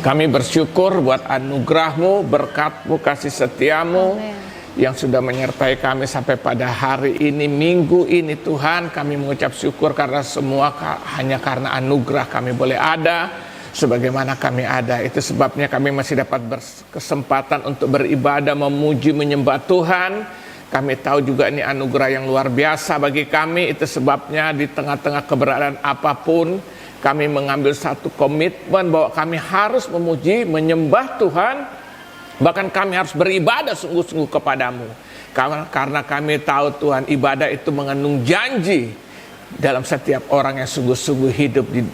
Kami bersyukur buat anugerah-Mu, berkat-Mu, kasih setia-Mu yang sudah menyertai kami sampai pada hari ini, minggu ini. Tuhan, kami mengucap syukur karena semua hanya karena anugerah kami boleh ada sebagaimana kami ada. Itu sebabnya kami masih dapat berkesempatan untuk beribadah, memuji, menyembah Tuhan. Kami tahu juga ini anugerah yang luar biasa bagi kami. Itu sebabnya di tengah-tengah keberadaan apapun, kami mengambil satu komitmen bahwa kami harus memuji, menyembah Tuhan. Bahkan kami harus beribadah sungguh-sungguh kepadamu. Karena kami tahu Tuhan, ibadah itu mengandung janji dalam setiap orang yang sungguh-sungguh hidup di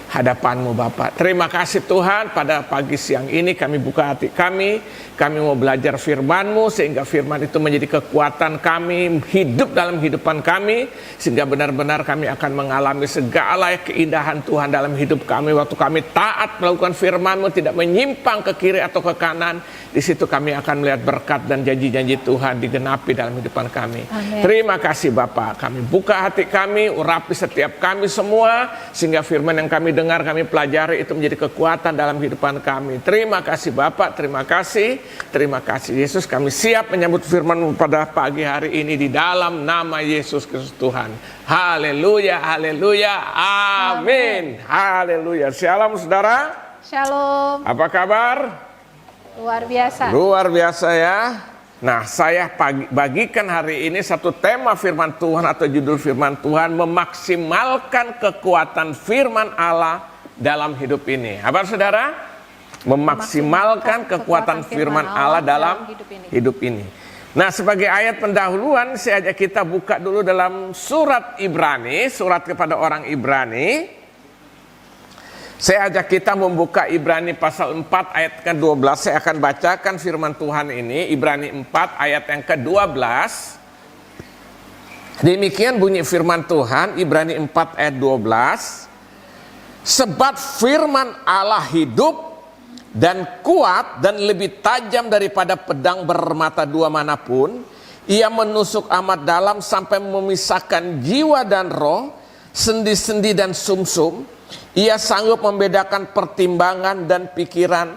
hadapan-Mu Bapa. Terima kasih Tuhan, pada pagi siang ini kami buka hati kami mau belajar firman-Mu sehingga firman itu menjadi kekuatan kami, hidup dalam kehidupan kami, sehingga benar-benar kami akan mengalami segala keindahan Tuhan dalam hidup kami. Waktu kami taat melakukan firman-Mu, tidak menyimpang ke kiri atau ke kanan, di situ kami akan melihat berkat dan janji-janji Tuhan digenapi dalam kehidupan kami. Amen. Terima kasih Bapa, kami buka hati kami, urapi setiap kami semua, sehingga firman yang kami dengar, kami pelajari itu menjadi kekuatan dalam kehidupan kami. Terima kasih Bapak, terima kasih Yesus. Kami siap menyambut firman pada pagi hari ini di dalam nama Yesus Kristus Tuhan. Haleluya, haleluya, amin. Haleluya. Shalom saudara. Shalom. Apa kabar? Luar biasa. Luar biasa ya. Nah, saya bagikan hari ini satu tema firman Tuhan atau judul firman Tuhan, memaksimalkan kekuatan firman Allah dalam hidup ini. Apa saudara? Memaksimalkan kekuatan firman Allah dalam hidup ini. Nah, sebagai ayat pendahuluan, saya ajak kita buka dulu dalam surat Ibrani, surat kepada orang Ibrani. Saya ajak kita membuka Ibrani pasal 4 ayat ke-12. Saya akan bacakan firman Tuhan ini, Ibrani 4 ayat yang ke-12. Demikian bunyi firman Tuhan, Ibrani 4 ayat 12. Sebab firman Allah hidup dan kuat dan lebih tajam daripada pedang bermata dua manapun. Ia menusuk amat dalam sampai memisahkan jiwa dan roh, sendi-sendi dan sumsum. Ia sanggup membedakan pertimbangan dan pikiran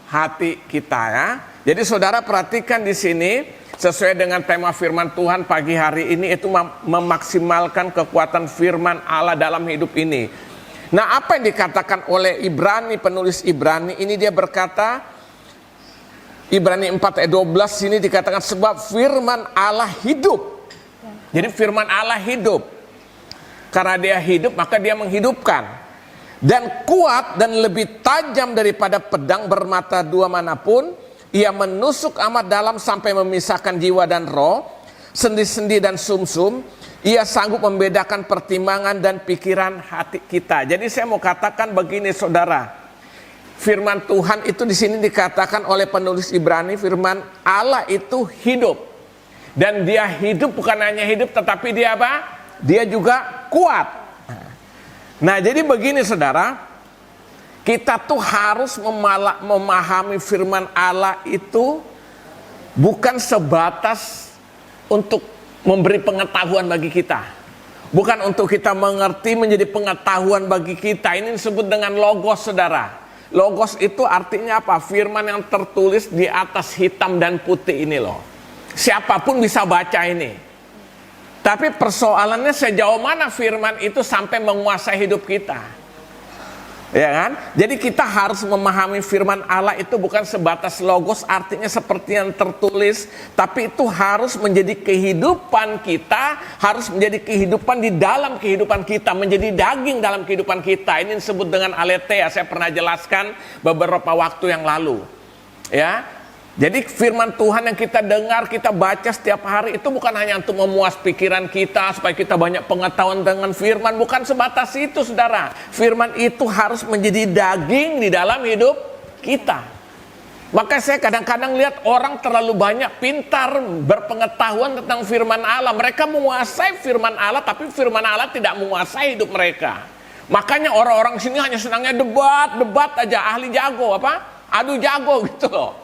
hati kita ya. Jadi saudara perhatikan di sini, sesuai dengan tema firman Tuhan pagi hari ini, itu memaksimalkan kekuatan firman Allah dalam hidup ini. Nah, apa yang dikatakan oleh Ibrani, penulis Ibrani ini, dia berkata, Ibrani 4 ayat 12 ini dikatakan sebab firman Allah hidup. Jadi firman Allah hidup. Karena dia hidup maka dia menghidupkan. Dan kuat dan lebih tajam daripada pedang bermata dua manapun. Ia menusuk amat dalam sampai memisahkan jiwa dan roh, sendi-sendi dan sumsum. Ia sanggup membedakan pertimbangan dan pikiran hati kita. Jadi saya mau katakan begini saudara, firman Tuhan itu di sini dikatakan oleh penulis Ibrani, firman Allah itu hidup. Dan dia hidup bukan hanya hidup, tetapi dia apa? Dia juga kuat. Nah, jadi begini saudara, kita tuh harus memahami firman Allah itu bukan sebatas untuk memberi pengetahuan bagi kita. Bukan untuk kita mengerti menjadi pengetahuan bagi kita. Ini disebut dengan logos saudara. Logos itu artinya apa? Firman yang tertulis di atas hitam dan putih ini loh. Siapapun bisa baca ini. Tapi persoalannya sejauh mana firman itu sampai menguasai hidup kita. Ya kan? Jadi kita harus memahami firman Allah itu bukan sebatas logos, artinya seperti yang tertulis, tapi itu harus menjadi kehidupan kita, harus menjadi kehidupan di dalam kehidupan kita, menjadi daging dalam kehidupan kita. Ini disebut dengan aletheia, saya pernah jelaskan beberapa waktu yang lalu. Ya. Jadi firman Tuhan yang kita dengar, kita baca setiap hari itu bukan hanya untuk memuas pikiran kita supaya kita banyak pengetahuan dengan firman, bukan sebatas itu saudara. Firman itu harus menjadi daging di dalam hidup kita. Maka saya kadang-kadang lihat orang terlalu banyak pintar berpengetahuan tentang firman Allah. Mereka menguasai firman Allah, tapi firman Allah tidak menguasai hidup mereka. Makanya orang-orang sini hanya senangnya debat aja, ahli jago adu jago gitu loh.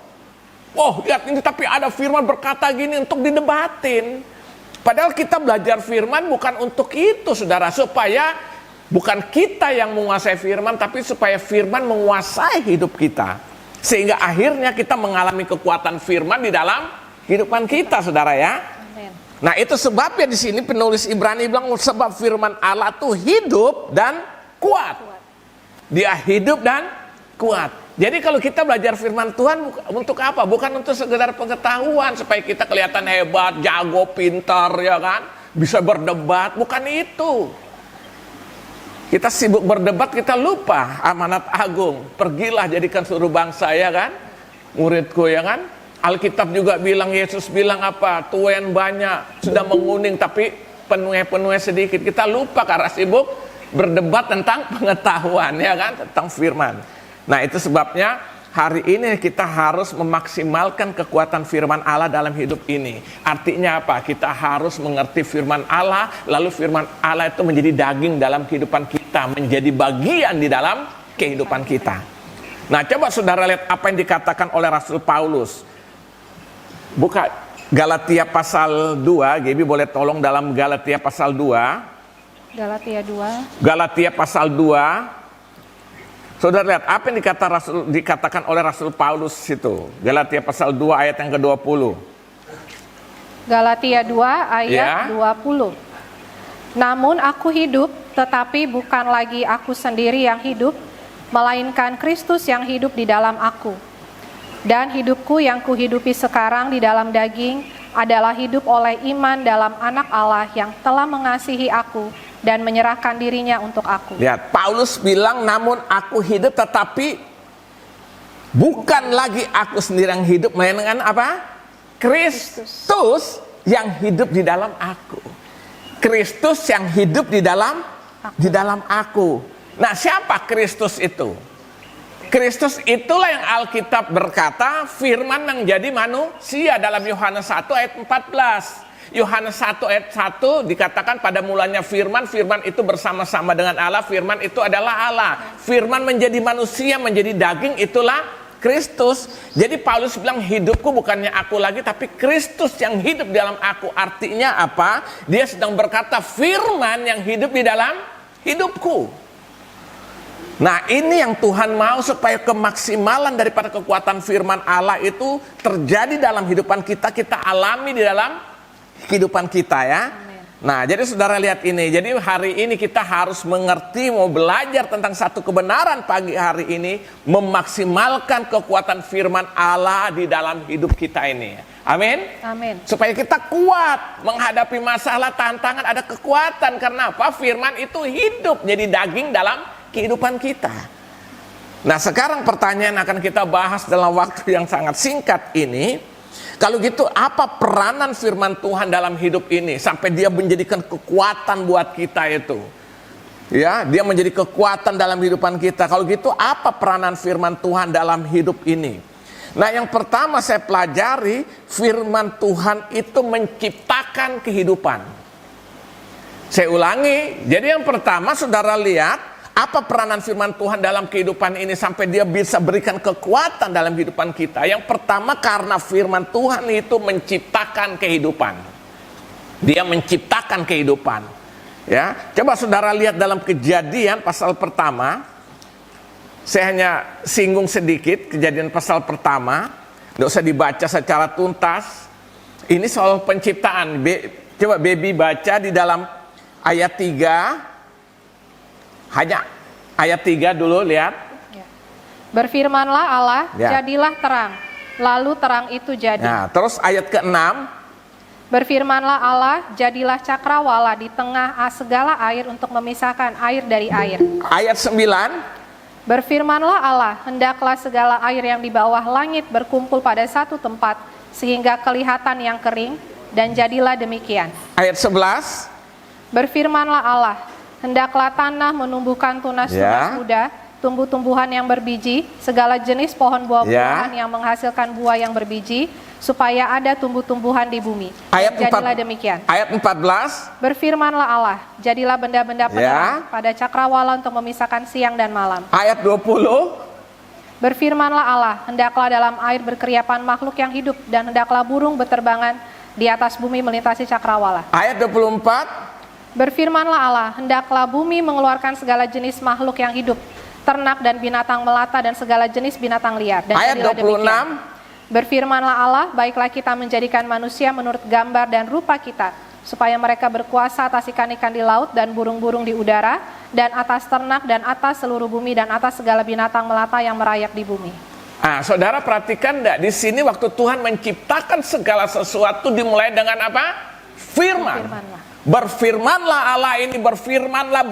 Oh lihat ini, tapi ada firman berkata gini untuk didebatin. Padahal kita belajar firman bukan untuk itu saudara, supaya Bukan kita yang menguasai firman, tapi supaya firman menguasai hidup kita. Sehingga akhirnya kita mengalami kekuatan firman di dalam kehidupan kita, saudara ya. Amin. Nah, itu sebabnya di sini penulis Ibrani bilang sebab firman Allah itu hidup dan kuat. Dia hidup dan kuat. Jadi kalau kita belajar firman Tuhan untuk apa? Bukan untuk sekedar pengetahuan supaya kita kelihatan hebat, jago, pintar, ya kan? Bisa berdebat, bukan itu. Kita sibuk berdebat, kita lupa amanat agung. Pergilah jadikan seluruh bangsa, ya kan? Muridku, ya kan? Alkitab juga bilang, Yesus bilang apa? Tuan banyak, sudah menguning, tapi penuh-penuh sedikit. Kita lupa karena sibuk berdebat tentang pengetahuan, ya kan? Tentang firman. Nah, itu sebabnya hari ini kita harus memaksimalkan kekuatan firman Allah dalam hidup ini. Artinya apa? Kita harus mengerti firman Allah, lalu firman Allah itu menjadi daging dalam kehidupan kita, menjadi bagian di dalam kehidupan kita. Nah, coba saudara lihat apa yang dikatakan oleh Rasul Paulus. Buka Galatia pasal 2, Gaby boleh tolong dalam Galatia pasal 2. Galatia 2. Galatia pasal 2. Saudara lihat apa yang dikatakan oleh Rasul Paulus itu. Galatia pasal 2 ayat yang ke-20. Galatia 2 ayat Ya. 20. Namun aku hidup, tetapi bukan lagi aku sendiri yang hidup, melainkan Kristus yang hidup di dalam aku. Dan hidupku yang kuhidupi sekarang di dalam daging adalah hidup oleh iman dalam Anak Allah yang telah mengasihi aku dan menyerahkan dirinya untuk aku. Lihat, Paulus bilang, namun aku hidup tetapi bukan lagi aku sendiri yang hidup, melainkan apa? Kristus yang hidup di dalam aku. Kristus yang hidup di dalam aku. Nah, siapa Kristus itu? Kristus itulah yang Alkitab berkata firman yang jadi manusia dalam Yohanes 1 ayat 14. Yohanes 1 ayat 1 dikatakan pada mulanya firman, firman itu bersama-sama dengan Allah, firman itu adalah Allah. Firman menjadi manusia, menjadi daging, itulah Kristus. Jadi Paulus bilang hidupku bukannya aku lagi, tapi Kristus yang hidup di dalam aku. Artinya apa? Dia sedang berkata firman yang hidup di dalam hidupku. Nah, ini yang Tuhan mau supaya kemaksimalan daripada kekuatan firman Allah itu terjadi dalam kehidupan kita, kita alami di dalam kehidupan kita ya. Amin. Nah, jadi saudara lihat ini. Jadi hari ini kita harus mengerti, mau belajar tentang satu kebenaran pagi hari ini, memaksimalkan kekuatan firman Allah di dalam hidup kita ini. Amin. Amin. Supaya kita kuat menghadapi masalah, tantangan, ada kekuatan. Karena apa? Firman itu hidup jadi daging dalam kehidupan kita. Nah, sekarang pertanyaan akan kita bahas dalam waktu yang sangat singkat ini. Kalau gitu, apa peranan firman Tuhan dalam hidup ini sampai dia menjadikan kekuatan buat kita itu? Ya, dia menjadi kekuatan dalam kehidupan kita. Kalau gitu, apa peranan firman Tuhan dalam hidup ini? Nah, yang pertama saya pelajari, firman Tuhan itu menciptakan kehidupan. Saya ulangi, jadi yang pertama saudara lihat, apa peranan firman Tuhan dalam kehidupan ini sampai dia bisa berikan kekuatan dalam kehidupan kita? Yang pertama karena firman Tuhan itu menciptakan kehidupan. Dia menciptakan kehidupan. Ya, coba saudara lihat dalam Kejadian pasal pertama. Saya hanya singgung sedikit Kejadian pasal pertama. Tidak usah dibaca secara tuntas. Ini soal penciptaan. Coba Baby baca di dalam ayat 3. Hanya ayat 3 dulu, lihat. Ya. Berfirmanlah Allah, Ya. jadilah terang. Lalu terang itu jadi. Nah, terus ayat ke-6. Berfirmanlah Allah, jadilah cakrawala di tengah segala air untuk memisahkan air dari air. Ayat 9. Berfirmanlah Allah, hendaklah segala air yang di bawah langit berkumpul pada satu tempat, sehingga kelihatan yang kering, dan jadilah demikian. Ayat 11. Berfirmanlah Allah, hendaklah tanah menumbuhkan tunas-tunas muda, tumbuh-tumbuhan yang berbiji, segala jenis pohon buah-buahan yang menghasilkan buah yang berbiji, supaya ada tumbuh-tumbuhan di bumi. Ayat Jadilah demikian. Ayat 14. Berfirmanlah Allah, jadilah benda-benda penerang pada cakrawala untuk memisahkan siang dan malam. Ayat 20. Berfirmanlah Allah, hendaklah dalam air berkeriapan makhluk yang hidup, dan hendaklah burung berterbangan di atas bumi melintasi cakrawala. Ayat 24. Berfirmanlah Allah, hendaklah bumi mengeluarkan segala jenis makhluk yang hidup, ternak dan binatang melata dan segala jenis binatang liar. Dan Ayat jadilah 26. demikian. Berfirmanlah Allah, baiklah kita menjadikan manusia menurut gambar dan rupa kita, supaya mereka berkuasa atas ikan-ikan di laut dan burung-burung di udara, dan atas ternak dan atas seluruh bumi dan atas segala binatang melata yang merayap di bumi. Saudara perhatikan enggak, di sini waktu Tuhan menciptakan segala sesuatu dimulai dengan apa? Firman. Berfirmanlah Allah ini, berfirmanlah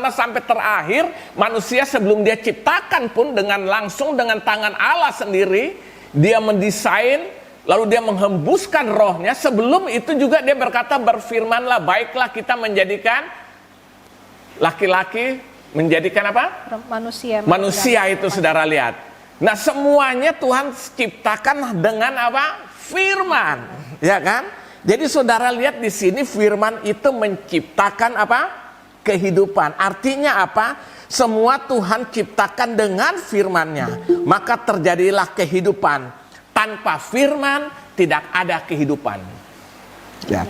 sampai terakhir manusia sebelum dia ciptakan pun langsung dengan tangan Allah sendiri dia mendesain, lalu dia menghembuskan rohnya. Sebelum itu juga dia berkata berfirmanlah, baiklah kita menjadikan laki-laki menjadikan apa? Manusia itu saudara lihat. Nah semuanya Tuhan ciptakan dengan apa? Firman, ya kan? Jadi saudara lihat di sini firman itu menciptakan apa? Kehidupan. Artinya apa? Semua Tuhan ciptakan dengan firman-Nya. Maka terjadilah kehidupan. Tanpa firman tidak ada kehidupan. Ya.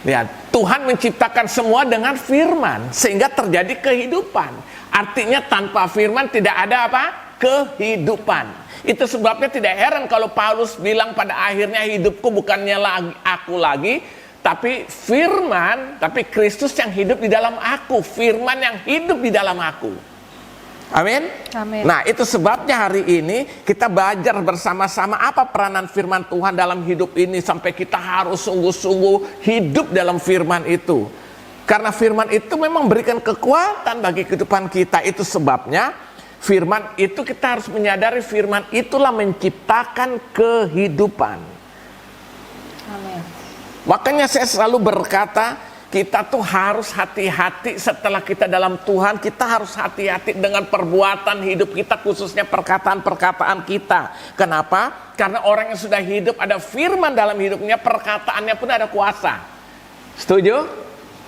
Lihat, Tuhan menciptakan semua dengan firman sehingga terjadi kehidupan. Artinya tanpa firman tidak ada apa? Kehidupan. Itu sebabnya tidak heran kalau Paulus bilang pada akhirnya hidupku bukannya aku lagi, tapi firman, tapi Kristus yang hidup di dalam aku, firman yang hidup di dalam aku. Amin. Nah itu sebabnya hari ini kita belajar bersama-sama apa peranan firman Tuhan dalam hidup ini, sampai kita harus sungguh-sungguh hidup dalam firman itu. Karena firman itu memang berikan kekuatan bagi kehidupan kita. Itu sebabnya firman itu kita harus menyadari firman itulah menciptakan kehidupan. Amin. Makanya saya selalu berkata, kita tuh harus hati-hati setelah kita dalam Tuhan. Kita harus hati-hati dengan perbuatan hidup kita, khususnya perkataan-perkataan kita. Kenapa? Karena orang yang sudah hidup ada firman dalam hidupnya, perkataannya pun ada kuasa. Setuju?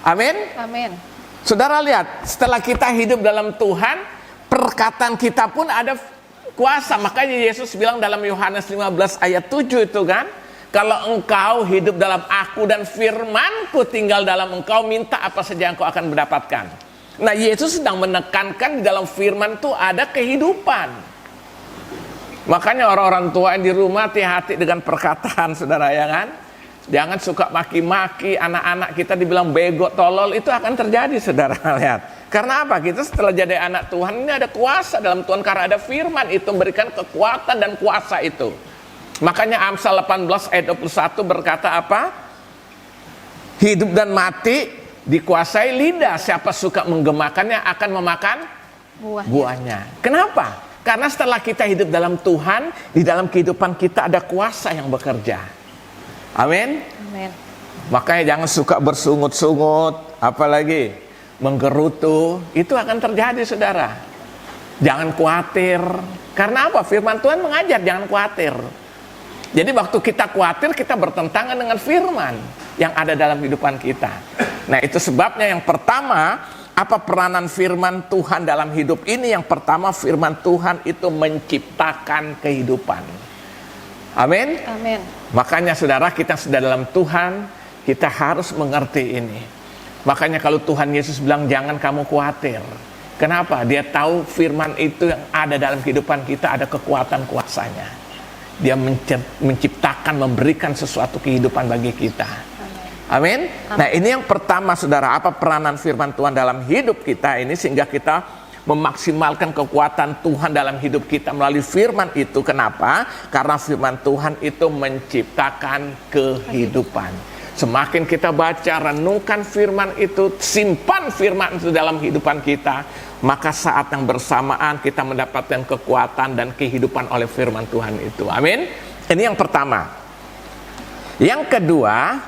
Amin? Amin. Saudara lihat, setelah kita hidup dalam Tuhan, perkataan kita pun ada kuasa. Makanya Yesus bilang dalam Yohanes 15 ayat 7 itu kan, kalau engkau hidup dalam aku dan firmanku tinggal dalam engkau, minta apa saja engkau akan mendapatkan. Nah Yesus sedang menekankan di dalam firman itu ada kehidupan. Makanya orang-orang tua yang di rumah hati-hati dengan perkataan saudara, ya kan. Jangan suka maki-maki anak-anak kita, dibilang bego, tolol, itu akan terjadi saudara. Lihat, karena apa? Kita setelah jadi anak Tuhan ini ada kuasa dalam Tuhan, karena ada firman itu memberikan kekuatan dan kuasa itu. Makanya Amsal 18 ayat 21 berkata apa? Hidup dan mati dikuasai lidah, siapa suka menggemakannya akan memakan buahnya. Kenapa? Karena setelah kita hidup dalam Tuhan, di dalam kehidupan kita ada kuasa yang bekerja. Amin. Amin. Makanya jangan suka bersungut-sungut, apalagi menggerutu, itu akan terjadi saudara. Jangan khawatir. Karena apa? Firman Tuhan mengajar jangan khawatir. Jadi waktu kita khawatir, kita bertentangan dengan firman yang ada dalam kehidupan kita. Nah itu sebabnya yang pertama, apa peranan firman Tuhan dalam hidup ini? Yang pertama, firman Tuhan itu menciptakan kehidupan. Amin. Amin. Makanya saudara, kita sudah dalam Tuhan, kita harus mengerti ini. Makanya kalau Tuhan Yesus bilang jangan kamu khawatir. Kenapa? Dia tahu firman itu yang ada dalam kehidupan kita ada kekuatan kuasanya. Dia menciptakan, memberikan sesuatu kehidupan bagi kita. Amin. Nah ini yang pertama saudara, apa peranan firman Tuhan dalam hidup kita ini, sehingga kita memaksimalkan kekuatan Tuhan dalam hidup kita melalui firman itu. Kenapa? Karena firman Tuhan itu menciptakan kehidupan. Semakin kita baca, renungkan firman itu, simpan firman itu dalam kehidupan kita, maka saat yang bersamaan kita mendapatkan kekuatan dan kehidupan oleh firman Tuhan itu. Amin. Ini yang pertama. Yang kedua,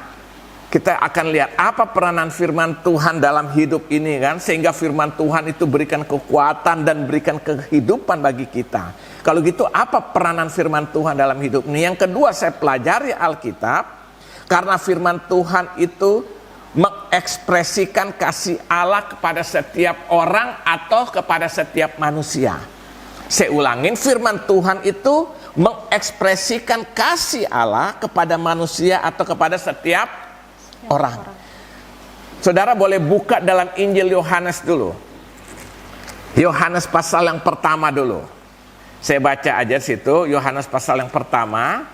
kita akan lihat apa peranan firman Tuhan dalam hidup ini kan, sehingga firman Tuhan itu berikan kekuatan dan berikan kehidupan bagi kita. Kalau gitu apa peranan firman Tuhan dalam hidup ini? Yang kedua, saya pelajari Alkitab, karena firman Tuhan itu mengekspresikan kasih Allah kepada setiap orang atau kepada setiap manusia. Saya ulangin, firman Tuhan itu mengekspresikan kasih Allah kepada manusia atau kepada setiap orang. Saudara boleh buka dalam Injil Yohanes dulu. Yohanes pasal yang pertama dulu. Saya baca aja situ, Yohanes pasal yang pertama.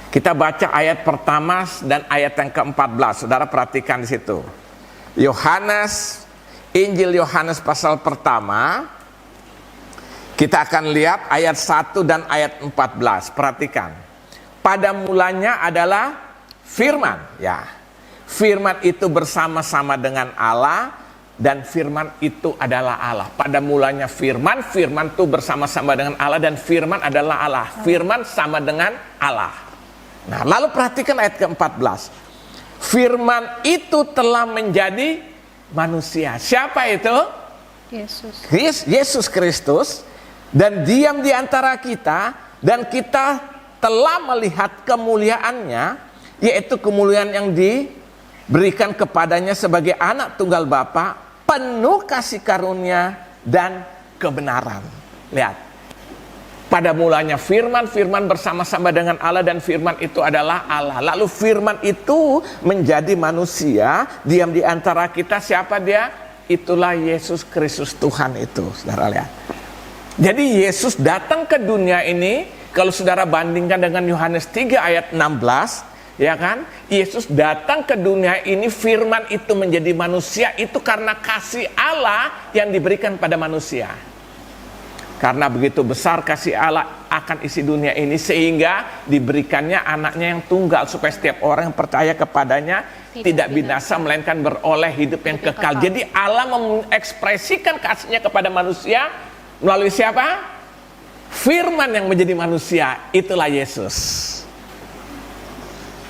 Kita baca ayat pertama dan ayat yang ke-14. Saudara perhatikan di situ. Injil Yohanes pasal pertama. Kita akan lihat ayat 1 dan ayat 14. Perhatikan. Pada mulanya adalah firman, ya. Firman itu bersama-sama dengan Allah, dan firman itu adalah Allah. Pada mulanya firman itu bersama-sama dengan Allah, dan firman adalah Allah. Firman sama dengan Allah. Nah, lalu perhatikan ayat ke-14. Firman itu telah menjadi manusia. Siapa itu? Yesus Kristus. Dan diam di antara kita, dan kita telah melihat kemuliaannya, yaitu kemuliaan yang diberikan kepadanya sebagai anak tunggal Bapa, penuh kasih karunia dan kebenaran. Lihat. Pada mulanya firman bersama-sama dengan Allah, dan firman itu adalah Allah. Lalu firman itu menjadi manusia, diam di antara kita. Siapa dia? Itulah Yesus Kristus Tuhan itu. Saudara lihat. Jadi Yesus datang ke dunia ini, kalau saudara bandingkan dengan Yohanes 3 ayat 16, ya kan? Yesus datang ke dunia ini, firman itu menjadi manusia, itu karena kasih Allah yang diberikan pada manusia. Karena begitu besar kasih Allah akan isi dunia ini, sehingga diberikannya anaknya yang tunggal, supaya setiap orang yang percaya kepadanya tidak binasa, melainkan beroleh hidup yang kekal. Jadi Allah mengekspresikan kasihnya kepada manusia melalui siapa? Firman yang menjadi manusia, itulah Yesus.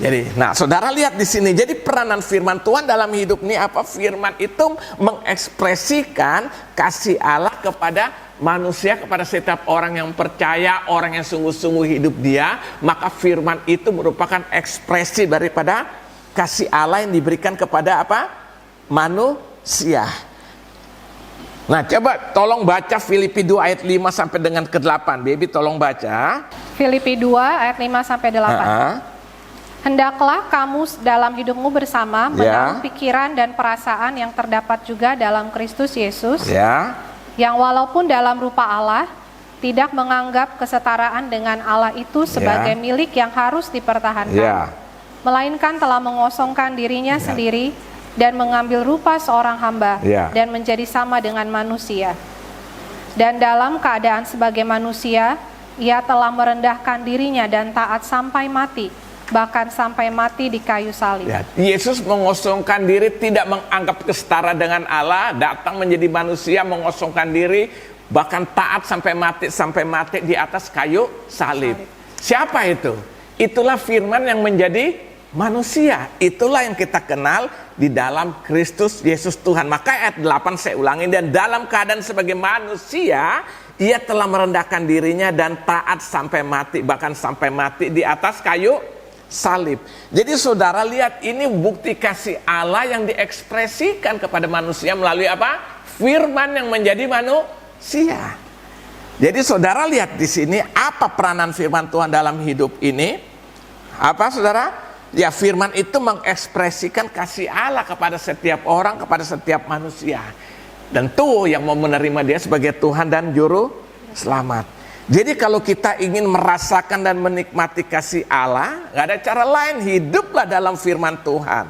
Jadi, nah saudara lihat di sini. Jadi peranan firman Tuhan dalam hidup ini apa? Firman itu mengekspresikan kasih Allah kepada manusia, kepada setiap orang yang percaya, orang yang sungguh-sungguh hidup dia. Maka firman itu merupakan ekspresi daripada kasih Allah yang diberikan kepada apa? Manusia. Nah coba tolong baca Filipi 2 ayat 5 sampai dengan ke-8. Baby tolong baca Filipi 2 ayat 5 sampai 8. Hendaklah kamu dalam hidupmu bersama menaruh pikiran dan perasaan yang terdapat juga dalam Kristus Yesus, yang walaupun dalam rupa Allah, tidak menganggap kesetaraan dengan Allah itu sebagai milik yang harus dipertahankan, melainkan telah mengosongkan dirinya sendiri dan mengambil rupa seorang hamba dan menjadi sama dengan manusia. Dan dalam keadaan sebagai manusia, ia telah merendahkan dirinya dan taat sampai mati, bahkan sampai mati di kayu salib. Yesus mengosongkan diri, tidak menganggap kesetara dengan Allah, datang menjadi manusia, mengosongkan diri, bahkan taat sampai mati di atas kayu salib. Siapa itu? Itulah firman yang menjadi manusia. Itulah yang kita kenal di dalam Kristus Yesus Tuhan. Maka ayat 8 saya ulangi, dan dalam keadaan sebagai manusia, ia telah merendahkan dirinya dan taat sampai mati, bahkan sampai mati di atas kayu salib. Jadi saudara lihat, ini bukti kasih Allah yang diekspresikan kepada manusia melalui apa? Firman yang menjadi manusia. Jadi saudara lihat di sini, apa peranan firman Tuhan dalam hidup ini? Apa saudara? Ya, firman itu mengekspresikan kasih Allah kepada setiap orang, kepada setiap manusia. Dan tuh yang mau menerima dia sebagai Tuhan dan Juru Selamat. Jadi kalau kita ingin merasakan dan menikmati kasih Allah, gak ada cara lain, hiduplah dalam firman Tuhan.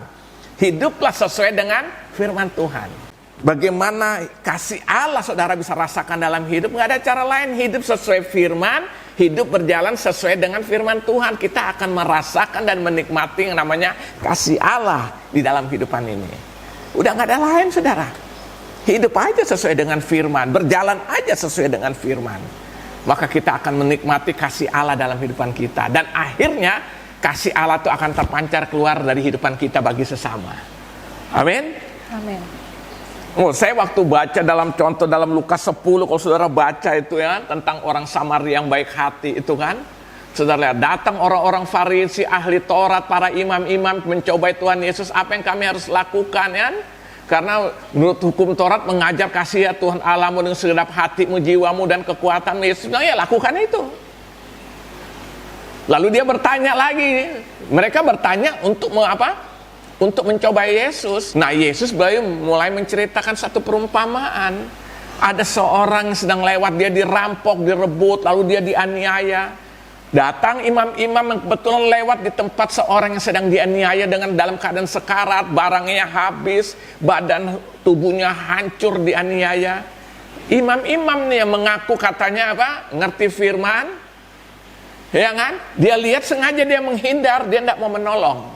Hiduplah sesuai dengan firman Tuhan. Bagaimana kasih Allah saudara bisa rasakan dalam hidup? Gak ada cara lain, hidup sesuai firman, hidup berjalan sesuai dengan firman Tuhan. Kita akan merasakan dan menikmati yang namanya kasih Allah di dalam kehidupan ini. Udah gak ada lain saudara. Hidup aja sesuai dengan firman, berjalan aja sesuai dengan firman. Maka kita akan menikmati kasih Allah dalam kehidupan kita. Dan akhirnya kasih Allah itu akan terpancar keluar dari kehidupan kita bagi sesama. Amin. Amin. Saya waktu baca dalam contoh dalam Lukas 10, kalau saudara baca itu ya, tentang orang Samaria yang baik hati itu kan. Saudara lihat, datang orang-orang Farisi, ahli Taurat, para imam-imam mencobai Tuhan Yesus. Apa yang kami harus lakukan ya? Karena menurut hukum Taurat mengajar kasih Tuhan Allahmu dengan segenap hatimu, jiwamu, dan kekuatanmu. Yesus bilang, ya lakukan itu. Lalu dia bertanya lagi. Mereka bertanya untuk apa? untuk mencoba Yesus. Nah, Yesus mulai menceritakan satu perumpamaan. Ada seorang yang sedang lewat, dia dirampok, direbut, lalu dia dianiaya. Datang imam-imam yang kebetulan lewat di tempat seorang yang sedang dianiaya dalam keadaan sekarat, barangnya habis, badan tubuhnya hancur dianiaya. Imam-imam nih yang mengaku katanya apa? Ngerti firman, ya kan? Dia lihat sengaja dia menghindar, dia tidak mau menolong.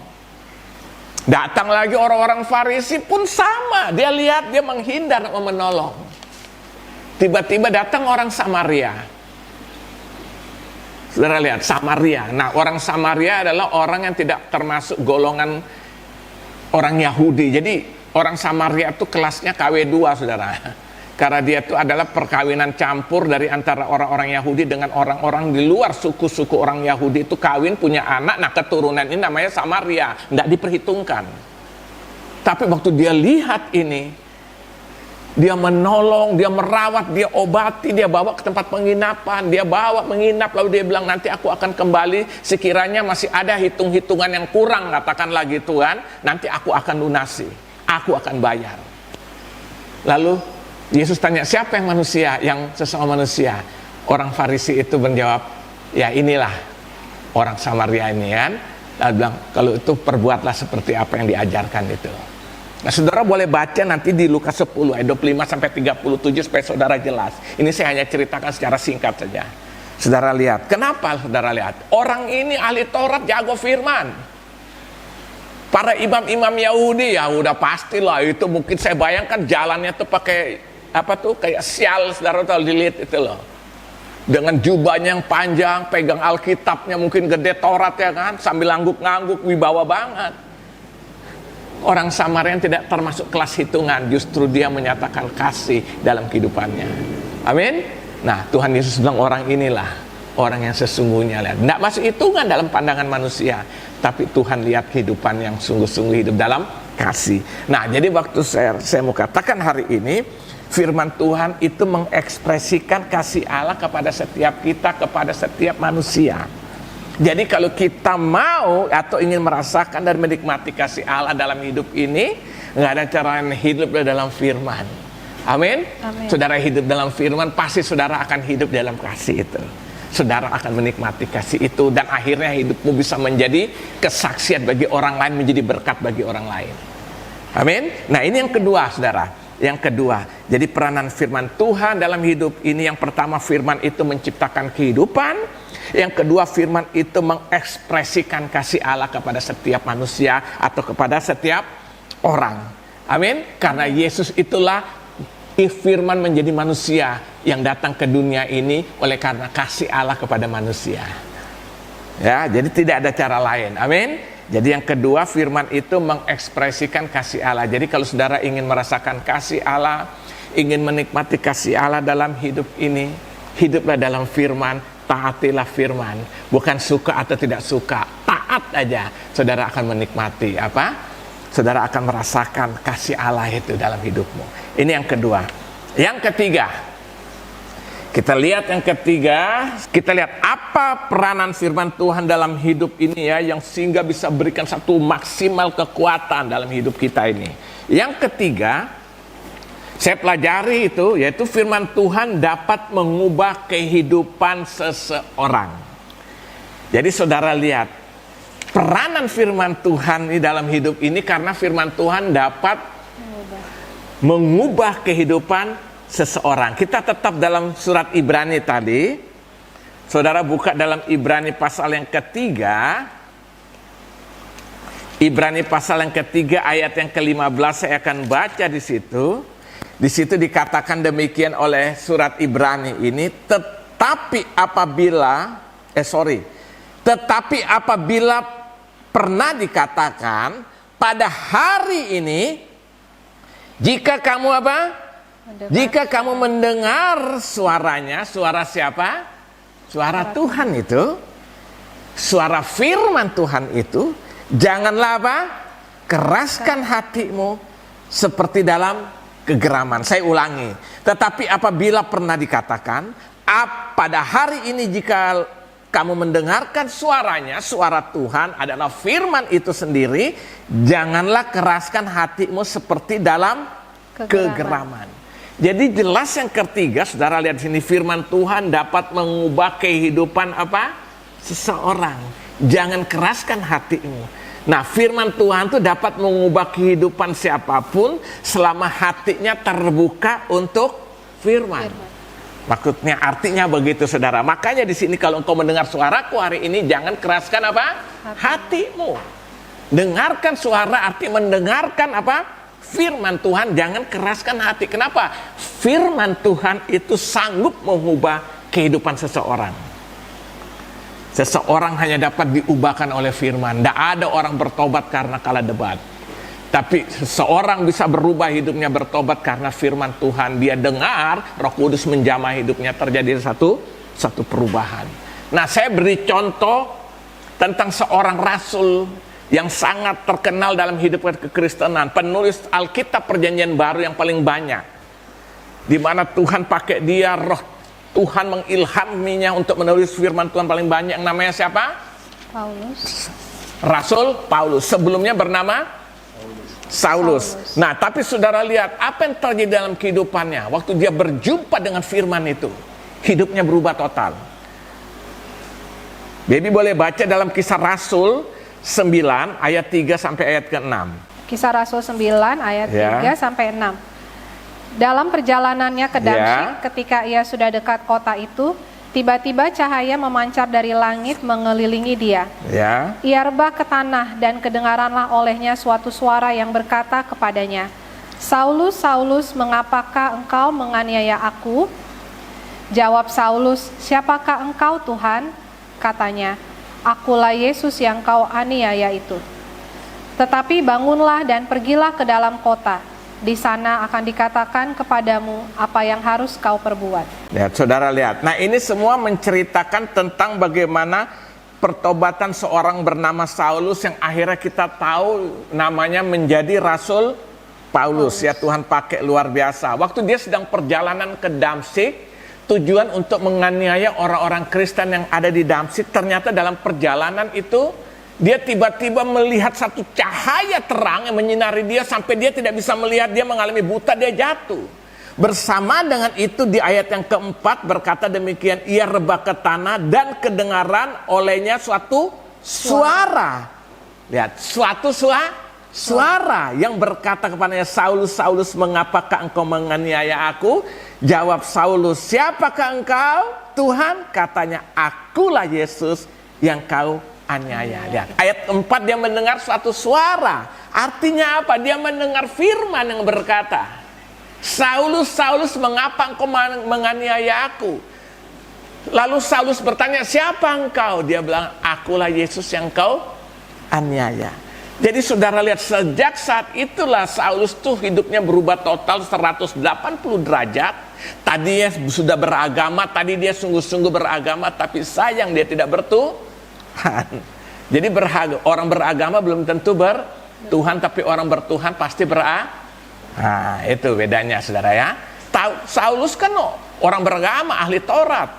Datang lagi orang-orang Farisi pun sama, dia lihat dia menghindar, tidak mau menolong. Tiba-tiba datang orang Samaria. Saudara lihat, Samaria. Nah, orang Samaria adalah orang yang tidak termasuk golongan orang Yahudi. Jadi orang Samaria itu kelasnya KW2, saudara. Karena dia itu adalah perkawinan campur dari antara orang-orang Yahudi dengan orang-orang di luar suku-suku orang Yahudi itu kawin punya anak. Nah, keturunan ini namanya Samaria, tidak diperhitungkan. Tapi waktu dia lihat ini, dia menolong, dia merawat, dia obati, dia bawa ke tempat penginapan, dia bawa menginap, lalu dia bilang nanti aku akan kembali sekiranya masih ada hitung-hitungan yang kurang, katakan lagi Tuhan, nanti aku akan lunasi, aku akan bayar. Lalu Yesus tanya, siapa yang manusia, yang sesama manusia? Orang Farisi itu menjawab, ya inilah orang Samaria ini kan. Lalu bilang, kalau itu perbuatlah seperti apa yang diajarkan itu. Nah, saudara boleh baca nanti di Lukas 10 ayat 25 sampai 37 supaya saudara jelas. Ini saya hanya ceritakan secara singkat saja. Saudara lihat, kenapa saudara lihat? Orang ini ahli Taurat, jago firman. Para imam-imam Yahudi ya udah pastilah itu, mungkin saya bayangkan jalannya tuh pakai apa tuh kayak sial, saudara tahu dilihat itu loh. Dengan jubahnya yang panjang, pegang Alkitabnya mungkin gede Taurat ya kan, sambil ngangguk-ngangguk, wibawa banget. Orang Samaria yang tidak termasuk kelas hitungan, justru dia menyatakan kasih dalam kehidupannya. Amin. Nah, Tuhan Yesus bilang orang inilah orang yang sesungguhnya. Lihat, tidak masuk hitungan dalam pandangan manusia, tapi Tuhan lihat kehidupan yang sungguh-sungguh hidup dalam kasih. Nah, jadi waktu saya mau katakan hari ini, firman Tuhan itu mengekspresikan kasih Allah kepada setiap kita, kepada setiap manusia. Jadi kalau kita mau atau ingin merasakan dan menikmati kasih Allah dalam hidup ini, nggak ada cara lain, hidup dalam firman. Amin. Saudara hidup dalam firman, pasti saudara akan hidup dalam kasih itu. Saudara akan menikmati kasih itu, dan akhirnya hidupmu bisa menjadi kesaksian bagi orang lain, menjadi berkat bagi orang lain. Amin. Nah, ini yang kedua, saudara. Yang kedua, jadi peranan firman Tuhan dalam hidup ini, yang pertama, firman itu menciptakan kehidupan. Yang kedua, firman itu mengekspresikan kasih Allah kepada setiap manusia atau kepada setiap orang. Amin. Karena Yesus itulah firman menjadi manusia yang datang ke dunia ini oleh karena kasih Allah kepada manusia. Ya, jadi tidak ada cara lain. Amin. Jadi yang kedua, firman itu mengekspresikan kasih Allah. Jadi kalau saudara ingin merasakan kasih Allah, ingin menikmati kasih Allah dalam hidup ini, hiduplah dalam firman, taatilah firman. Bukan suka atau tidak suka, taat aja. Saudara akan menikmati apa? Saudara akan merasakan kasih Allah itu dalam hidupmu. Ini yang kedua. Yang ketiga, kita lihat yang ketiga, kita lihat apa peranan firman Tuhan dalam hidup ini ya, yang sehingga bisa berikan satu maksimal kekuatan dalam hidup kita ini. Yang ketiga, saya pelajari itu, yaitu firman Tuhan dapat mengubah kehidupan seseorang. Jadi saudara lihat, peranan firman Tuhan di dalam hidup ini, karena firman Tuhan dapat mengubah kehidupan seseorang. Kita tetap dalam surat Ibrani tadi. Saudara buka dalam Ibrani pasal yang ketiga. Ibrani pasal yang ketiga ayat yang ke-15, saya akan baca di situ. Di situ dikatakan demikian oleh surat Ibrani ini, tetapi apabila pernah dikatakan pada hari ini, jika kamu apa? Jika kamu mendengar suaranya, suara siapa? Suara Tuhan itu, suara firman Tuhan itu, janganlah apa? Keraskan hatimu seperti dalam kegeraman. Saya ulangi. Tetapi apabila pernah dikatakan, pada hari ini jika kamu mendengarkan suaranya, suara Tuhan adalah firman itu sendiri, janganlah keraskan hatimu seperti dalam kegeraman. Jadi jelas yang ketiga, saudara lihat sini, firman Tuhan dapat mengubah kehidupan apa? Seseorang. Jangan keraskan hatimu. Nah, firman Tuhan itu dapat mengubah kehidupan siapapun selama hatinya terbuka untuk firman. Maksudnya artinya begitu, saudara. Makanya di sini kalau engkau mendengar suaraku hari ini, jangan keraskan apa? Hatimu. Dengarkan suara arti mendengarkan apa? Firman Tuhan, jangan keraskan hati. Kenapa? Firman Tuhan itu sanggup mengubah kehidupan seseorang. Seseorang hanya dapat diubahkan oleh firman. Tidak ada orang bertobat karena kalah debat. Tapi seseorang bisa berubah hidupnya, bertobat karena firman Tuhan. Dia dengar, Roh Kudus menjamah hidupnya, terjadi satu perubahan. Nah, saya beri contoh tentang seorang rasul yang sangat terkenal dalam hidup kekristenan, penulis Alkitab Perjanjian Baru yang paling banyak, di mana Tuhan pakai dia, Roh Tuhan mengilhaminya untuk menulis firman Tuhan paling banyak, yang namanya siapa? Paulus. Rasul Paulus. Sebelumnya bernama Saulus. Nah, tapi saudara lihat apa yang terjadi dalam kehidupannya waktu dia berjumpa dengan firman itu, hidupnya berubah total. Jadi boleh baca dalam Kisah Rasul 9 ayat 3 sampai ayat ke-6. Kisah Rasul 9 ayat 3 sampai 6. Dalam perjalanannya ke Damsyik, ketika ia sudah dekat kota itu, tiba-tiba cahaya memancar dari langit mengelilingi dia. Ia rebah ke tanah dan kedengaranlah olehnya suatu suara yang berkata kepadanya, "Saulus, Saulus, mengapakah engkau menganiaya aku?" Jawab Saulus, "Siapakah engkau, Tuhan?" Katanya, "Akulah Yesus yang kau aniaya itu. Tetapi bangunlah dan pergilah ke dalam kota. Di sana akan dikatakan kepadamu apa yang harus kau perbuat." Lihat, saudara lihat. Nah, ini semua menceritakan tentang bagaimana pertobatan seorang bernama Saulus yang akhirnya kita tahu namanya menjadi Rasul Paulus. Ya, Tuhan pakai luar biasa. Waktu dia sedang perjalanan ke Damsyik, tujuan untuk menganiaya orang-orang Kristen yang ada di Damsyik, ternyata dalam perjalanan itu dia tiba-tiba melihat satu cahaya terang yang menyinari dia sampai dia tidak bisa melihat, dia mengalami buta, dia jatuh. Bersama dengan itu di ayat yang keempat berkata demikian, ia rebah ke tanah dan kedengaran olehnya suatu suara. Lihat, suatu suara yang berkata kepadanya, "Saulus, Saulus, mengapakah engkau menganiaya aku?" Jawab Saulus, "Siapakah engkau, Tuhan?" Katanya, "Akulah Yesus yang kau aniaya." Lihat, ayat 4 dia mendengar suatu suara. Artinya apa? Dia mendengar firman yang berkata, "Saulus, Saulus, mengapa engkau menganiaya aku?" Lalu Saulus bertanya, "Siapa engkau?" Dia bilang, "Akulah Yesus yang kau aniaya." Jadi saudara lihat, sejak saat itulah Saulus tuh hidupnya berubah total 180 derajat. Tadi dia sudah beragama, tadi dia sungguh-sungguh beragama, tapi sayang dia tidak bertuhan. Jadi orang beragama belum tentu bertuhan, tapi orang bertuhan pasti Nah, itu bedanya, saudara ya. Saulus kan orang beragama, ahli Taurat,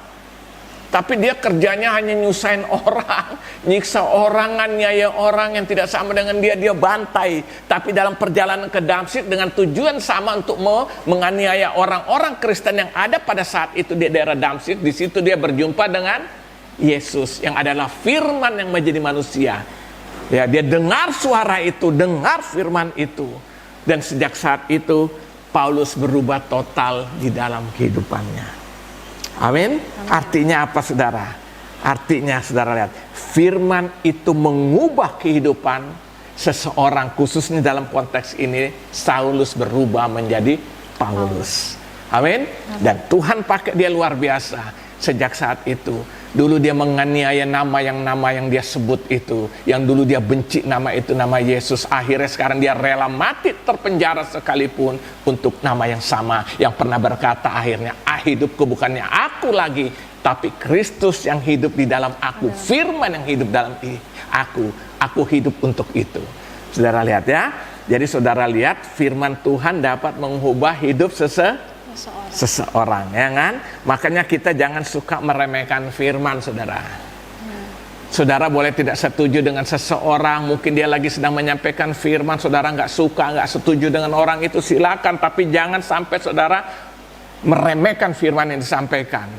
tapi dia kerjanya hanya nyusahin orang, nyiksa orang, nganiaya orang yang tidak sama dengan dia bantai. Tapi dalam perjalanan ke Damsyik dengan tujuan sama untuk menganiaya orang-orang Kristen yang ada pada saat itu di daerah Damsyik. Di situ dia berjumpa dengan Yesus yang adalah firman yang menjadi manusia. Ya, dia dengar suara itu, dengar firman itu. Dan sejak saat itu Paulus berubah total di dalam kehidupannya. Amin. Artinya apa, saudara? Artinya, saudara lihat, firman itu mengubah kehidupan seseorang, khususnya dalam konteks ini Saulus berubah menjadi Paulus. Amin. Dan Tuhan pakai dia luar biasa sejak saat itu. Dulu dia menganiaya nama yang dia sebut itu, yang dulu dia benci nama itu, nama Yesus. Akhirnya sekarang dia rela mati terpenjara sekalipun untuk nama yang sama, yang pernah berkata akhirnya, hidupku bukannya aku lagi, tapi Kristus yang hidup di dalam aku. Firman yang hidup dalam aku hidup untuk itu. Saudara lihat ya. Jadi saudara lihat, firman Tuhan dapat mengubah hidup seseorang, ya kan? Makanya kita jangan suka meremehkan firman, saudara. Saudara boleh tidak setuju dengan seseorang, mungkin dia lagi sedang menyampaikan firman, saudara nggak suka, nggak setuju dengan orang itu, silakan. Tapi jangan sampai saudara meremehkan firman yang disampaikan.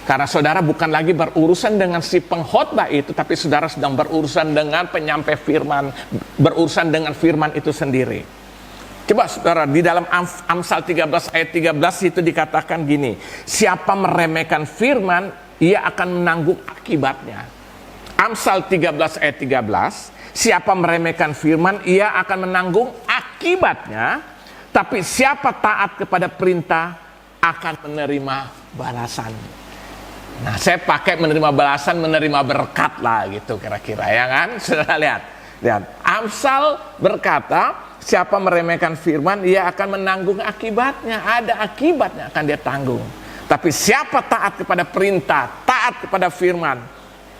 Karena saudara bukan lagi berurusan dengan si pengkhotbah itu, tapi saudara sedang berurusan dengan penyampai firman, berurusan dengan firman itu sendiri. Coba saudara, di dalam Amsal 13 ayat 13 itu dikatakan gini, siapa meremehkan firman, ia akan menanggung akibatnya. Amsal 13 ayat 13, siapa meremehkan firman, ia akan menanggung akibatnya, tapi siapa taat kepada perintah akan menerima balasan. Nah, saya pakai menerima balasan, menerima berkat lah gitu kira-kira, ya kan? Saudara lihat. Amsal berkata, siapa meremehkan firman, ia akan menanggung akibatnya. Ada akibatnya akan dia tanggung. Tapi siapa taat kepada perintah, taat kepada firman,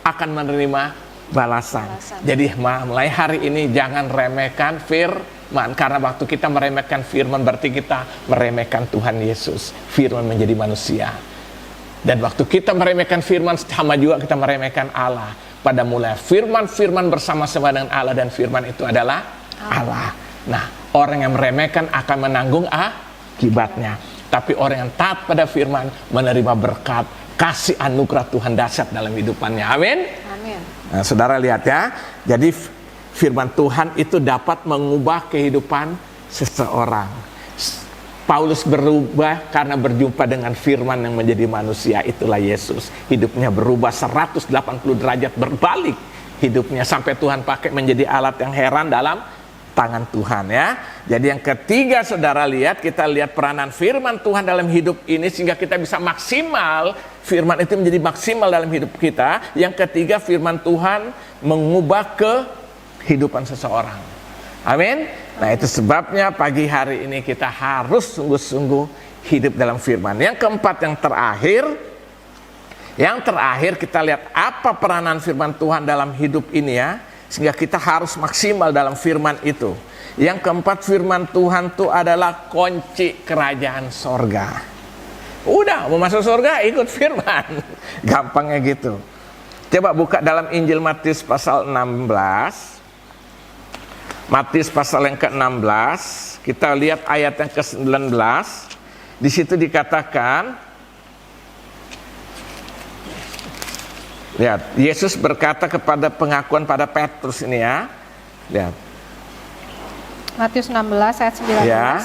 akan menerima balasan. Jadi mulai hari ini jangan remehkan firman, karena waktu kita meremehkan firman berarti kita meremehkan Tuhan Yesus. Firman menjadi manusia. Dan waktu kita meremehkan firman, sama juga kita meremehkan Allah. Pada mulai firman bersama-sama dengan Allah, dan firman itu adalah Allah. Nah, orang yang meremehkan akan menanggung akibatnya. Tapi orang yang taat pada firman menerima berkat, kasih anugerah Tuhan dahsyat dalam hidupannya. Amin. Amin. Nah, saudara lihat ya. Jadi firman Tuhan itu dapat mengubah kehidupan seseorang. Paulus berubah karena berjumpa dengan firman yang menjadi manusia, itulah Yesus. Hidupnya berubah 180 derajat, berbalik hidupnya sampai Tuhan pakai menjadi alat yang heran dalam tangan Tuhan, ya. Jadi yang ketiga saudara lihat, kita lihat peranan firman Tuhan dalam hidup ini sehingga kita bisa maksimal, firman itu menjadi maksimal dalam hidup kita. Yang ketiga, firman Tuhan mengubah kehidupan seseorang. Amin. Nah, itu sebabnya pagi hari ini kita harus sungguh-sungguh hidup dalam firman. Yang keempat, yang terakhir kita lihat apa peranan firman Tuhan dalam hidup ini, ya, sehingga kita harus maksimal dalam firman itu. Yang keempat, firman Tuhan itu adalah kunci kerajaan sorga. Udah mau masuk surga, ikut firman. Gampangnya gitu. Coba buka dalam Injil Matius pasal 16. Matius pasal yang ke-16, kita lihat ayat yang ke-19. Di situ dikatakan, lihat, Yesus berkata kepada pengakuan pada Petrus ini, ya. Lihat. Matius 16 ayat 19. Ya.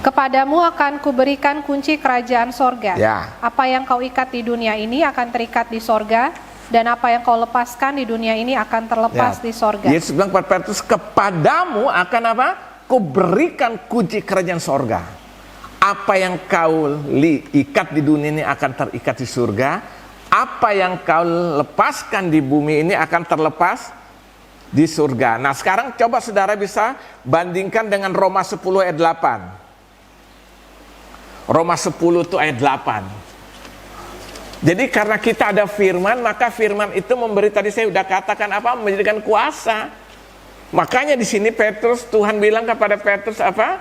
Kepadamu akan kuberikan kunci kerajaan sorga. Ya. Apa yang kau ikat di dunia ini akan terikat di sorga, dan apa yang kau lepaskan di dunia ini akan terlepas di sorga. Yesus bilang kepada Petrus, kepadamu akan apa? Kuberikan kunci kerajaan sorga. Apa yang kau ikat di dunia ini akan terikat di surga. Apa yang kau lepaskan di bumi ini akan terlepas di surga. Nah, sekarang coba saudara bisa bandingkan dengan Roma 10 ayat 8. Roma 10 itu ayat 8. Jadi karena kita ada firman, maka firman itu memberi, tadi saya sudah katakan apa? Menjadikan kuasa. Makanya di sini Petrus, Tuhan bilang kepada Petrus apa?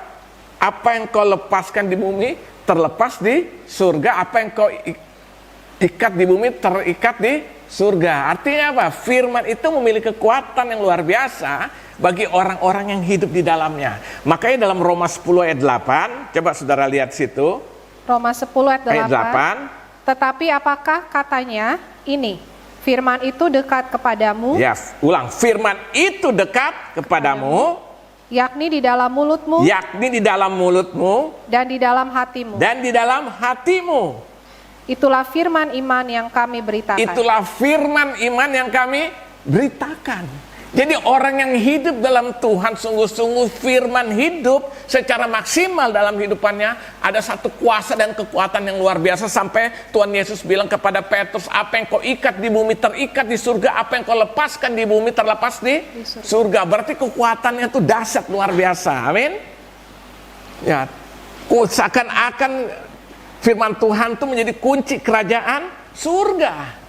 Apa yang kau lepaskan di bumi terlepas di surga. Apa yang kau ikat di bumi terikat di surga. Artinya apa? Firman itu memiliki kekuatan yang luar biasa bagi orang-orang yang hidup di dalamnya. Makanya dalam Roma 10 ayat 8, coba saudara lihat situ. Roma 10 ayat 8. Tetapi apakah katanya ini, firman itu dekat kepadamu? Yes, ulang, firman itu dekat kepadamu, yakni di dalam mulutmu, dan di dalam hatimu. Itulah firman iman yang kami beritakan. Jadi orang yang hidup dalam Tuhan sungguh-sungguh firman hidup secara maksimal dalam hidupannya, ada satu kuasa dan kekuatan yang luar biasa sampai Tuhan Yesus bilang kepada Petrus, apa yang kau ikat di bumi terikat di surga, apa yang kau lepaskan di bumi terlepas di surga. Berarti kekuatannya itu dahsyat luar biasa. Amin. Ya, seakan-akan firman Tuhan itu menjadi kunci kerajaan surga.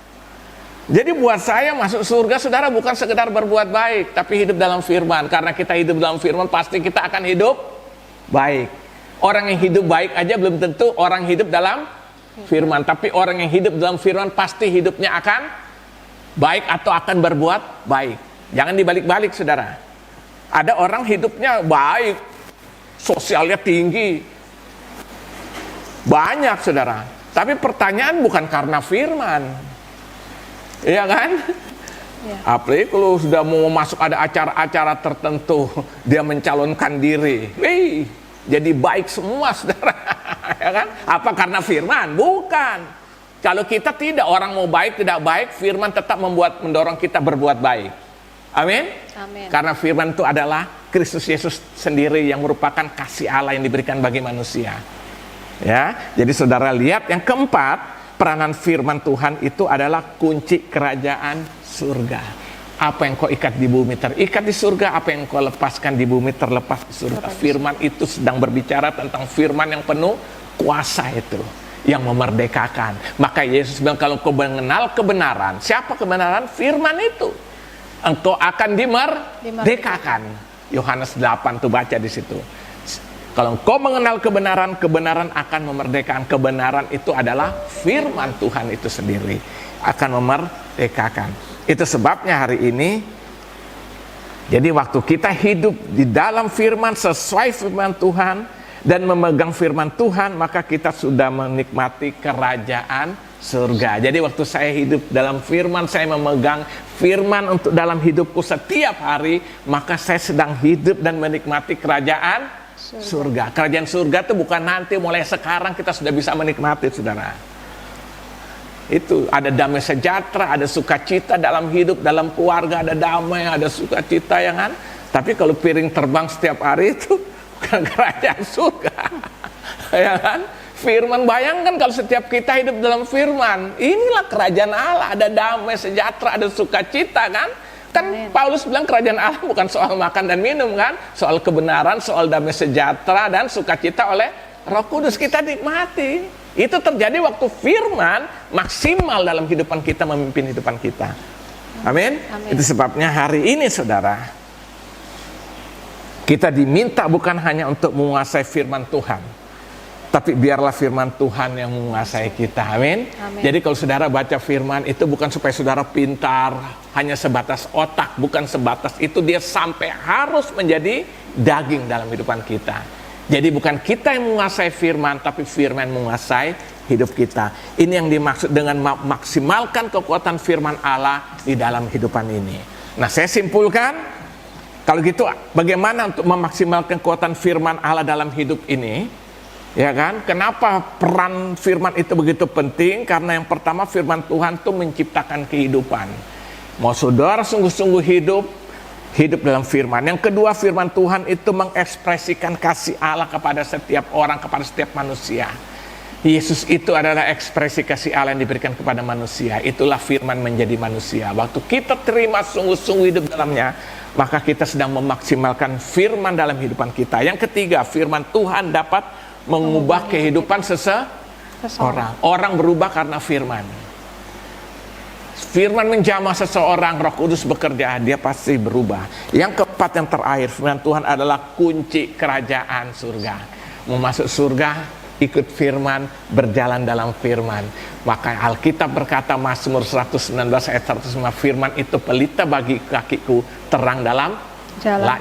Jadi buat saya masuk surga, saudara, bukan sekedar berbuat baik, tapi hidup dalam firman. Karena kita hidup dalam firman, pasti kita akan hidup baik. Orang yang hidup baik aja belum tentu orang hidup dalam firman. Tapi orang yang hidup dalam firman pasti hidupnya akan baik atau akan berbuat baik. Jangan dibalik-balik, saudara. Ada orang hidupnya baik, sosialnya tinggi, banyak, saudara. Tapi pertanyaan bukan karena firman, iya kan? Ya. Apalagi kalau sudah mau masuk ada acara-acara tertentu, dia mencalonkan diri, jadi baik semua, saudara. Ya kan? Apa karena firman? Bukan. Kalau kita tidak, orang mau baik tidak baik, firman tetap mendorong kita berbuat baik. Amin. Amin. Karena firman itu adalah Kristus Yesus sendiri yang merupakan kasih Allah yang diberikan bagi manusia. Ya, jadi saudara lihat yang keempat, peranan firman Tuhan itu adalah kunci kerajaan surga. Apa yang kau ikat di bumi terikat di surga, apa yang kau lepaskan di bumi terlepas di surga. Firman itu sedang berbicara tentang firman yang penuh kuasa itu, yang memerdekakan. Maka Yesus bilang, kalau kau mengenal kebenaran, siapa kebenaran? Firman itu. Engkau akan dimerdekakan. Yohanes 8 tuh baca di situ. Kalau engkau mengenal kebenaran, kebenaran akan memerdekakan. Kebenaran itu adalah firman Tuhan itu sendiri, akan memerdekakan. Itu sebabnya hari ini, jadi waktu kita hidup di dalam firman, sesuai firman Tuhan, dan memegang firman Tuhan, maka kita sudah menikmati kerajaan surga. Jadi waktu saya hidup dalam firman, saya memegang firman untuk dalam hidupku setiap hari, maka saya sedang hidup dan menikmati kerajaan surga. Kerajaan surga itu bukan nanti, mulai sekarang kita sudah bisa menikmati, saudara. Itu ada damai sejahtera, ada sukacita dalam hidup, dalam keluarga ada damai, ada sukacita, ya kan? Tapi kalau piring terbang setiap hari itu bukan kerajaan surga. Ya kan? Firman, bayangkan kalau setiap kita hidup dalam firman, inilah kerajaan Allah, ada damai sejahtera, ada sukacita, kan? Kan Amen. Paulus bilang kerajaan Allah bukan soal makan dan minum, kan? Soal kebenaran, soal damai sejahtera dan sukacita oleh Roh Kudus kita nikmati. Itu terjadi waktu firman maksimal dalam kehidupan kita, memimpin kehidupan kita. Amin. Itu sebabnya hari ini, saudara, kita diminta bukan hanya untuk menguasai firman Tuhan, tapi biarlah firman Tuhan yang menguasai kita. Amin. Jadi kalau saudara baca firman itu bukan supaya saudara pintar, hanya sebatas otak, bukan sebatas itu, dia sampai harus menjadi daging dalam kehidupan kita. Jadi bukan kita yang menguasai firman, tapi firman menguasai hidup kita. Ini yang dimaksud dengan maksimalkan kekuatan firman Allah di dalam kehidupan ini. Nah, saya simpulkan, kalau gitu bagaimana untuk memaksimalkan kekuatan firman Allah dalam hidup ini? Ya kan? Kenapa peran firman itu begitu penting? Karena yang pertama, firman Tuhan itu menciptakan kehidupan. Mau saudara sungguh-sungguh hidup dalam firman. Yang kedua, firman Tuhan itu mengekspresikan kasih Allah kepada setiap orang, kepada setiap manusia. Yesus itu adalah ekspresi kasih Allah yang diberikan kepada manusia. Itulah firman menjadi manusia. Waktu kita terima sungguh-sungguh hidup dalamnya, maka kita sedang memaksimalkan firman dalam kehidupan kita. Yang ketiga, firman Tuhan dapat mengubah kehidupan seseorang. Orang berubah karena firman. Firman menjamah seseorang, Roh Kudus bekerja, dia pasti berubah. Yang keempat, yang terakhir, firman Tuhan adalah kunci kerajaan surga. Mau masuk surga, ikut firman, berjalan dalam firman. Maka Alkitab berkata, Mazmur 119 ayat 105, firman itu pelita bagi kakiku, terang dalam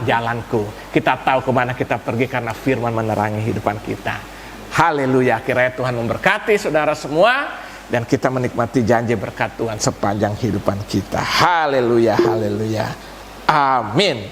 jalanku. Kita tahu kemana kita pergi karena firman menerangi kehidupan kita. Haleluya, kiranya Tuhan memberkati saudara semua, dan kita menikmati janji berkat Tuhan sepanjang kehidupan kita. Haleluya, haleluya. Amin.